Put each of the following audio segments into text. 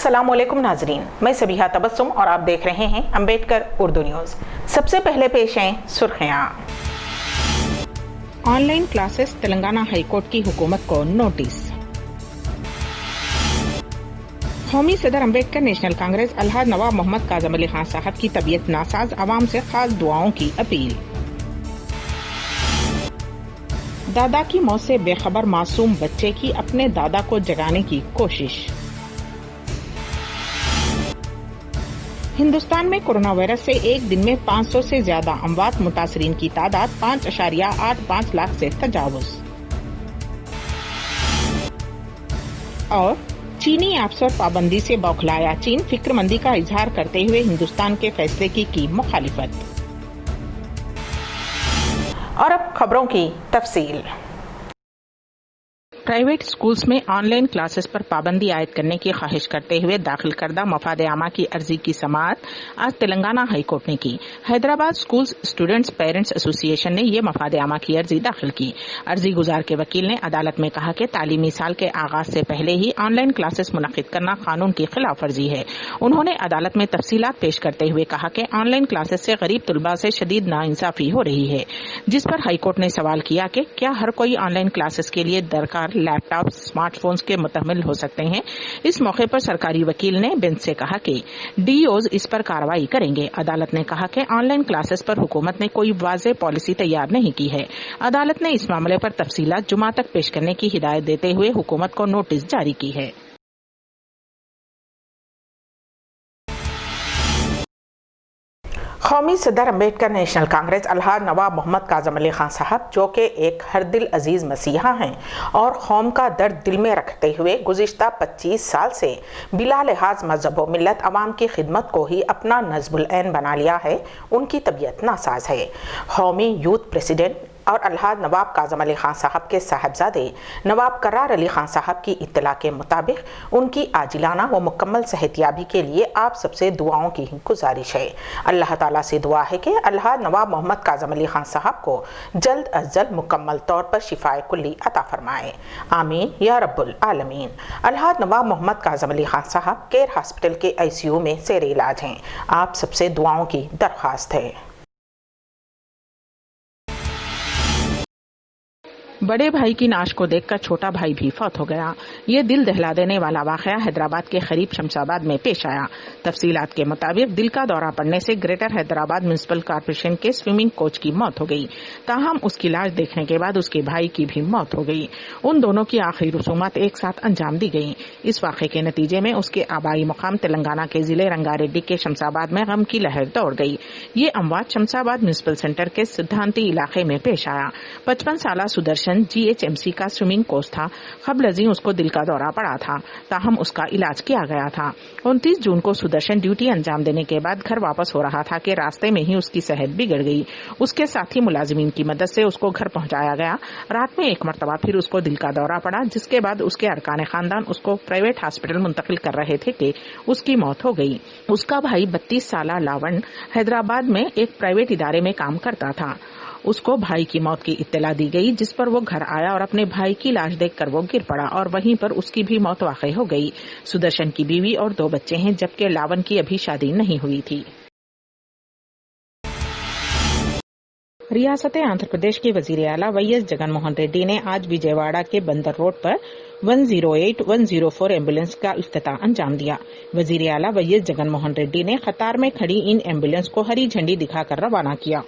अस्सलाम वालेकुम नाजरीन, मैं सबिहा तबस्सुम और आप देख रहे हैं अम्बेडकर उर्दू न्यूज़। सबसे पहले पेश हैं सुर्खियां। ऑनलाइन क्लासेस, तेलंगाना हाईकोर्ट की हुकूमत को नोटिस। कौमी सदर अम्बेडकर नेशनल कांग्रेस अलहाज नवाब मोहम्मद काजम अली खान साहब की तबीयत नासाज, आवाम से खास दुआओं की अपील। दादा की मौत से बेखबर मासूम बच्चे की अपने दादा को जगाने की कोशिश। हिंदुस्तान में कोरोना वायरस से एक दिन में 500 से ज्यादा अमवात, मुतासरीन की तादाद 5.85 लाख से तजावुज। और चीनी ऐप्स और पाबंदी से बौखलाया चीन, फिक्रमंदी का इजहार करते हुए हिंदुस्तान के फैसले की मुखालिफत। और अब खबरों की तफसील। प्राइवेट स्कूल्स में ऑनलाइन क्लासेस पर पाबंदी आयद करने की ख्वाहिश करते हुए दाखिल करदा मफाद आमा की अर्जी की समाअत आज तेलंगाना हाई कोर्ट ने की। Hyderabad schools students parents association ने यह मफाद आमा की अर्जी दाखिल की। अर्जी गुजार के वकील ने अदालत में कहा कि तालीमी साल के आगाज से पहले ही ऑनलाइन क्लासेस मुनक्किद करना कानून की खिलाफ वर्जी है। उन्होंने अदालत में तफसीलात पेश करते हुए कहा कि ऑनलाइन क्लासेस से गरीब तलबा से शदीद नाइंसाफी हो रही है, जिस पर हाईकोर्ट ने सवाल किया कि क्या हर कोई ऑनलाइन क्लासेस के लिए दरकार लैपटॉप, स्मार्टफोन्स के मुतहम्मिल हो सकते हैं। इस मौके पर सरकारी वकील ने बेंच से कहा कि डीओज इस पर कार्रवाई करेंगे। अदालत ने कहा कि ऑनलाइन क्लासेस पर हुकूमत ने कोई वाज़ेह पॉलिसी तैयार नहीं की है। अदालत ने इस मामले पर तफसीलात जुमा तक पेश करने की हिदायत देते हुए हुकूमत को नोटिस जारी की है। कौमी सदर अम्बेडकर नेशनल कांग्रेस अलहाज नवाब मोहम्मद काजम अली खान साहब, जो कि एक हर दिल अजीज मसीहा हैं और कौम का दर्द दिल में रखते हुए गुज़िश्ता 25 साल से बिला लिहाज मजहब व मिल्लत अवाम की खिदमत को ही अपना नज़्बुल ऐन बना लिया है, उनकी तबीयत नासाज है। कौमी यूथ प्रेसिडेंट और अलहाज नवाब काजम अली खान साहब के साहबजादे नवाब करार अली खान साहब की इत्तला के मुताबिक उनकी आजिलाना व मुकम्मल सेहतियाबी के लिए आप सबसे दुआओं की गुजारिश है। अल्लाह ताला से दुआ है कि अलहाज नवाब मोहम्मद काजम अली खान साहब को जल्द अज जल्द मुकम्मल तौर पर शिफाए कुल्ली अता फरमाए। आमीन या रब्बुल आलमीन। अलहाज नवाब मोहम्मद काजम अली खान साहब केयर हॉस्पिटल के ICU में ज़ेर इलाज हैं। आप सबसे दुआओं की दरख्वास्त है। बड़े भाई की नाश को देखकर छोटा भाई भी फौत हो गया। ये दिल दहला देने वाला वाकया हैदराबाद के करीब शमशाबाद में पेश आया। तफसीलात के मुताबिक दिल का दौरा पड़ने से ग्रेटर हैदराबाद म्युनिसिपल कॉर्पोरेशन के स्विमिंग कोच की मौत हो गई। ताहम उसकी लाश देखने के बाद उसके भाई की भी मौत हो गई। उन दोनों की आखिरी रसूमात एक साथ अंजाम दी गई। इस वाक़े के नतीजे में उसके आबाई मुकाम तेलंगाना के जिले रंगारेड्डी के शमशाबाद में गम की लहर दौड़ गई। ये अमवात शमशाबाद म्युनिसिपल सेंटर के सिद्धांती इलाके में पेश आया। 55 साला सुदर्शन GHMC का स्विमिंग कोच था। क़ब्ल उसको दिल का दौरा पड़ा था, ताहम उसका इलाज किया गया था। 29 जून को सुदर्शन ड्यूटी अंजाम देने के बाद घर वापस हो रहा था कि रास्ते में ही उसकी सेहत बिगड़ गई। उसके साथी मुलाजिमीन की मदद से उसको घर पहुंचाया गया। रात में एक मरतबा फिर उसको दिल का दौरा पड़ा, जिसके बाद उसके अरकान खानदान उसको प्राइवेट हॉस्पिटल मुंतकिल कर रहे थे कि उसकी मौत हो गई। उसका भाई 32 साला लावण हैदराबाद में एक प्राइवेट इदारे में काम करता था। उसको भाई की मौत की इत्तला दी गई, जिस पर वो घर आया और अपने भाई की लाश देखकर वो गिर पड़ा और वहीं पर उसकी भी मौत वाक़ई हो गई। सुदर्शन की बीवी और 2 बच्चे हैं, जबकि लावन की अभी शादी नहीं हुई थी। रियासत आंध्र प्रदेश के वजीर आला YS जगन मोहन रेड्डी ने आज विजयवाड़ा के बंदर रोड पर 108-104 एम्बुलेंस का इफ्तिताह अंजाम दिया। वजीर आला YS जगन मोहन रेड्डी ने कतार में खड़ी इन एम्बुलेंस को हरी झंडी दिखाकर रवाना किया।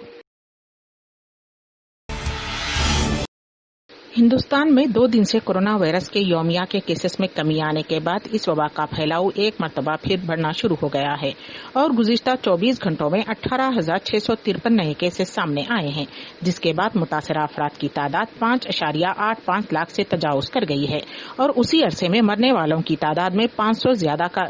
हिंदुस्तान में 2 दिन से कोरोना वायरस के यौमिया के केसेस में कमी आने के बाद इस वबा का फैलाव एक मरतबा फिर बढ़ना शुरू हो गया है और गुज़िश्ता 24 घंटों में 18,653 नए केसेस सामने आए हैं, जिसके बाद मुतासरा अफराद की तादाद 5.85 लाख से तजावुज कर गई है और उसी अरसे में मरने वालों की तादाद में 500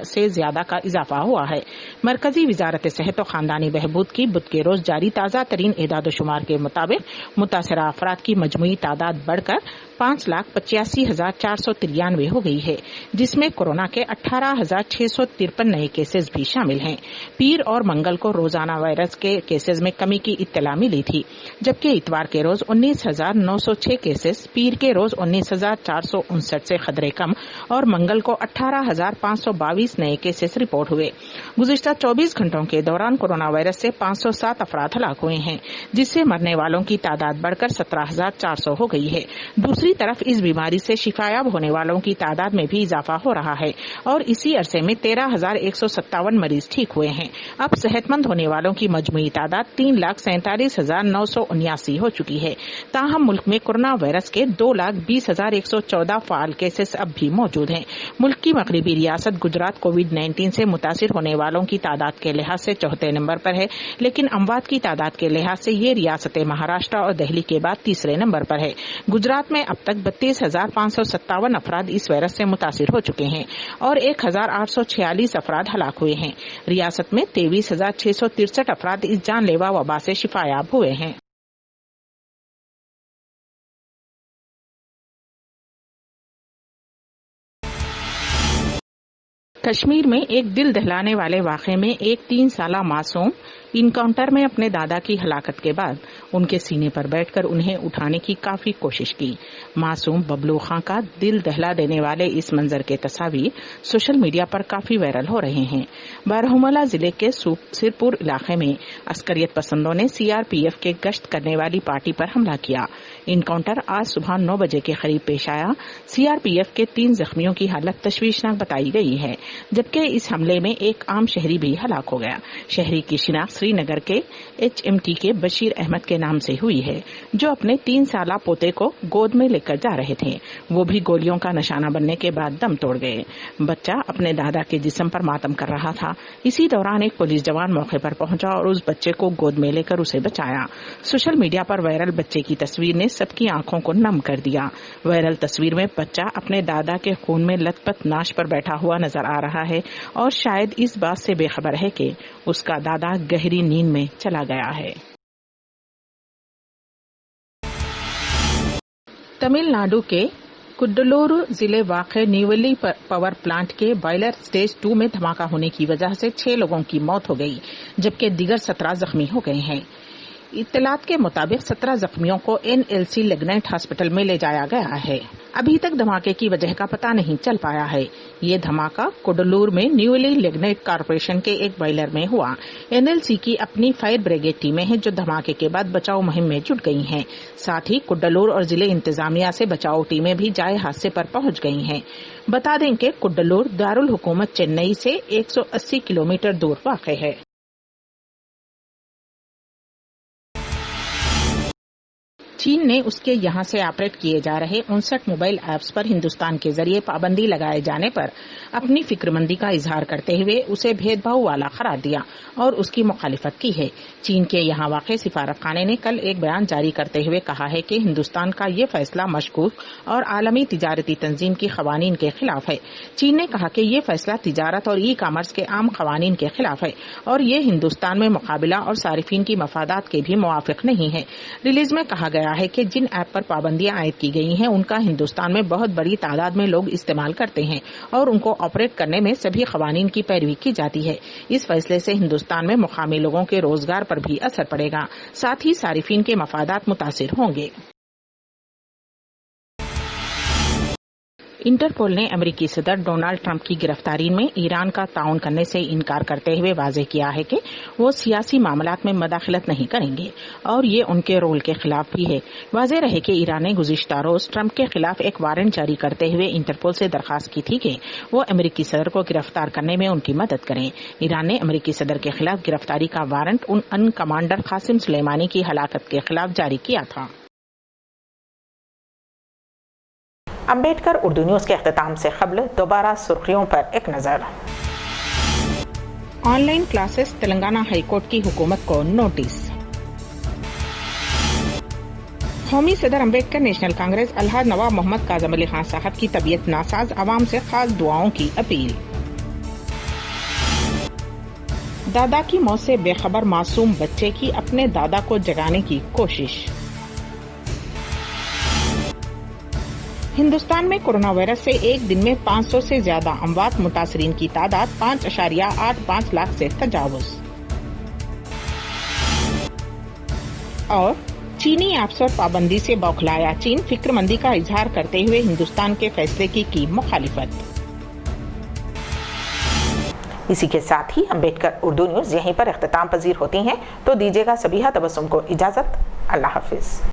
से ज्यादा का इजाफा हुआ है। मरकजी वजारत सेहत और खानदानी बहबूद की बुध के रोज जारी ताज़ा तरीन एदाद शुमार के मुताबिक मुतासरा अफराद की मजमूई तादाद बढ़कर 5,85,493 हो गई है, जिसमें कोरोना के 18,653 नए केसेस भी शामिल हैं। पीर और मंगल को रोजाना वायरस के केसेस में कमी की इत्तला मिली थी, जबकि इतवार के रोज 19,906 केसेस, पीर के रोज 19,459 से खतरे कम और मंगल को 18,522 नए केसेस रिपोर्ट हुए। गुज़िश्ता 24 घंटों के दौरान कोरोना वायरस से 507 अफराद हलाक हुए हैं, जिससे मरने वालों की तादाद बढ़कर 17,400 हो गई है। दूसरी तरफ इस बीमारी से शिफायाब होने वालों की तादाद में भी इजाफा हो रहा है और इसी अरसे में 13,157 मरीज ठीक हुए हैं। अब सेहतमंद होने वालों की मजमूई तादाद 3,47,979 हो चुकी है। ताहम मुल्क में कोरोना वायरस के 2,20,114 फाल केसेस अब भी मौजूद हैं। मुल्क की मगरिबी रियासत गुजरात कोविड-19 से मुतासिर होने वालों की तादाद के लिहाज से चौथे नंबर पर है, लेकिन अमवात की तादाद के लिहाज से ये रियासत महाराष्ट्र और दिल्ली के बाद तीसरे नंबर पर है। गुजरात में अब तक 32,557 अफराद इस वायरस से मुतासिर हो चुके हैं और 1,846 अफराद हलाक हुए हैं। रियासत में 23,663 अफराद इस जानलेवा वबा से शिफायाब हुए हैं। कश्मीर में एक दिल दहलाने वाले वाक़े में एक 3 साला मासूम इनकाउंटर में अपने दादा की हलाकत के बाद उनके सीने पर बैठकर उन्हें उठाने की काफी कोशिश की। मासूम बबलू खां का दिल दहला देने वाले इस मंजर के तस्वीर सोशल मीडिया पर काफी वायरल हो रहे हैं। बारामूला जिले के सिरपुर इलाके में अस्करियत पसंदों ने सीआरपीएफ के गश्त करने वाली पार्टी पर हमला किया। इनकाउंटर आज सुबह 9 बजे के करीब पेश आया। सीआरपीएफ के 3 जख्मियों की हालत तशवीशनाक बताई गई है, जबकि इस हमले में एक आम शहरी भी हलाक हो गया। शहरी की शिनाख्त श्रीनगर के HMT के बशीर अहमद के नाम से हुई है, जो अपने 3 साला पोते को गोद में लेकर जा रहे थे। वो भी गोलियों का निशाना बनने के बाद दम तोड़ गए। बच्चा अपने दादा के जिस्म पर मातम कर रहा था। इसी दौरान एक पुलिस जवान मौके पर पहुंचा और उस बच्चे को गोद में लेकर उसे बचाया। सोशल मीडिया पर वायरल बच्चे की तस्वीर ने सबकी आंखों को नम कर दिया। वायरल तस्वीर में बच्चा अपने दादा के खून में लथपथ नाश पर बैठा हुआ नजर आ रहा है और शायद इस बात से बेखबर है कि उसका दादा गहरी नींद में चला गया है। तमिलनाडु के कुड्डलूर जिले वाक़े न्यूवेली पावर प्लांट के बॉयलर स्टेज 2 में धमाका होने की वजह से 6 लोगों की मौत हो गई, जबकि दीगर 17 जख्मी हो गए हैं। इत्तलात के मुताबिक 17 जख्मियों को NLC लिग्नाइट हॉस्पिटल में ले जाया गया है। अभी तक धमाके की वजह का पता नहीं चल पाया है। ये धमाका कुड्डलूर में न्यूवेली लिग्नाइट कॉर्पोरेशन के एक बॉयलर में हुआ। NLC की अपनी फायर ब्रिगेड टीमें हैं जो धमाके के बाद बचाव मुहिम में जुट गई हैं। साथ ही कुड्डलूर और जिले इंतजामिया से बचाव टीमें भी जाए हादसे पर पहुंच गई हैं। बता दें कि कुड्डलूर दारुल हुकूमत चेन्नई से 180 किलोमीटर दूर वाक़ है। चीन ने उसके यहां से ऑपरेट किए जा रहे 59 मोबाइल ऐप्स पर हिंदुस्तान के जरिए पाबंदी लगाए जाने पर अपनी फिक्रमंदी का इजहार करते हुए उसे भेदभाव वाला करार दिया और उसकी मुखालिफत की है। चीन के यहां वाक़े सिफारतखाने ने कल एक बयान जारी करते हुए कहा है कि हिंदुस्तान का ये फैसला मशकूक और आलमी तिजारती तंजीम की खवानीन के खिलाफ है। चीन ने कहा कि ये फैसला तिजारत और ई-कॉमर्स के आम खवानीन के खिलाफ है और ये हिंदुस्तान में मुकाबला और सारिफीन की मफादात के भी मुवाफिक नहीं है। रिलीज में कहा गया है कि जिन ऐप पर पाबंदियां आयद की गई हैं उनका हिंदुस्तान में बहुत बड़ी तादाद में लोग इस्तेमाल करते हैं और उनको ऑपरेट करने में सभी खवानीन की पैरवी की जाती है। इस फैसले से हिंदुस्तान में मुकामी लोगों के रोजगार पर भी असर पड़ेगा, साथ ही सारिफीन के मफादात मुतासिर होंगे। इंटरपोल ने अमेरिकी सदर डोनाल्ड ट्रंप की गिरफ्तारी में ईरान का ताउन करने से इनकार करते हुए वाज़ेह किया है कि वो सियासी मामलात में मदाखलत नहीं करेंगे और ये उनके रोल के खिलाफ भी है। वाज़ेह रहे कि ईरान ने गुज़िश्ता रोज ट्रंप के खिलाफ एक वारंट जारी करते हुए इंटरपोल से दरखास्त की थी कि वो अमेरिकी सदर को गिरफ्तार करने में उनकी मदद करें। ईरान ने अमेरिकी सदर के खिलाफ गिरफ्तारी का वारंट उन कमांडर कासिम सुलेमानी की हलाकत के खिलाफ जारी किया था। अम्बेडकर उर्दू न्यूज के अख्ताम से क़ब्ल दोबारा सुर्खियों पर एक नजर। ऑनलाइन क्लासेस तेलंगाना हाईकोर्ट की हुकूमत को नोटिस। कौमी सदर अम्बेडकर नेशनल कांग्रेस अलहाज नवाब मोहम्मद काज़म अली खान साहब की तबीयत नासाज, आवाम से खास दुआओं की अपील। दादा की मौत से बेखबर मासूम बच्चे की अपने दादा को जगाने की कोशिश। ہندوستان میں کورونا وائرس سے ایک دن میں 500 سے زیادہ اموات، متاثرین کی تعداد 5.85 لاکھ سے تجاوز۔ اور چینی ایپس اور پابندی سے بوکھلایا چین، فکر مندی کا اظہار کرتے ہوئے ہندوستان کے فیصلے کی مخالفت۔ اسی کے ساتھ ہی امبیڈکر اردو نیوز یہیں پر اختتام پذیر ہوتی ہیں، تو دیجیے گا سبیحہ تبسم کو اجازت۔ اللہ حافظ۔